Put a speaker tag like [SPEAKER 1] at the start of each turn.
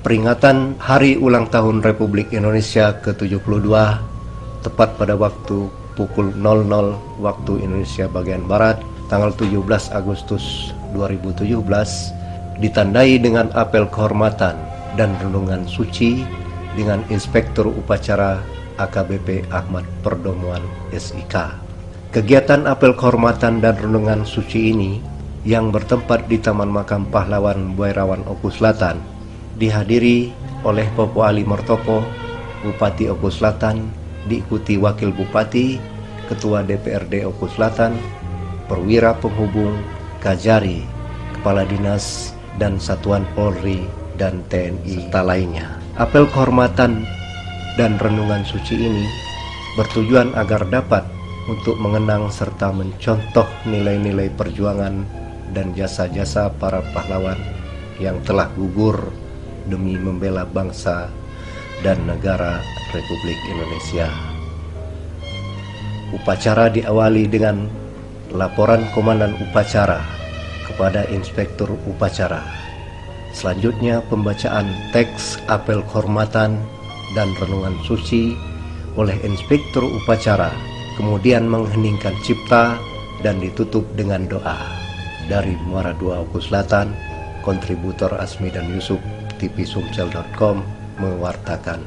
[SPEAKER 1] peringatan Hari Ulang Tahun Republik Indonesia ke-72 tepat pada waktu pukul 00 waktu Indonesia bagian Barat tanggal 17 Agustus 2017 ditandai dengan apel kehormatan dan renungan suci dengan Inspektur Upacara AKBP Ahmad Perdomuan SIK. Kegiatan apel kehormatan dan renungan suci ini yang bertempat di Taman Makam Pahlawan Buairawan Oku Selatan dihadiri oleh Popo Ali Mortopo, Bupati Oku Selatan, diikuti Wakil Bupati, Ketua DPRD Oku Selatan, perwira penghubung, Kajari, Kepala Dinas, dan Satuan Polri dan TNI serta lainnya. Apel kehormatan dan renungan suci ini bertujuan agar dapat untuk mengenang serta mencontoh nilai-nilai perjuangan dan jasa-jasa para pahlawan yang telah gugur demi membela bangsa dan negara Republik Indonesia. Upacara diawali dengan laporan Komandan Upacara kepada Inspektur Upacara. Selanjutnya pembacaan teks apel kehormatan dan renungan suci oleh Inspektur Upacara, kemudian mengheningkan cipta dan ditutup dengan doa. Dari Muara II Oku Selatan, kontributor Asmi dan Yusuf, tvsumsel.com mewartakan.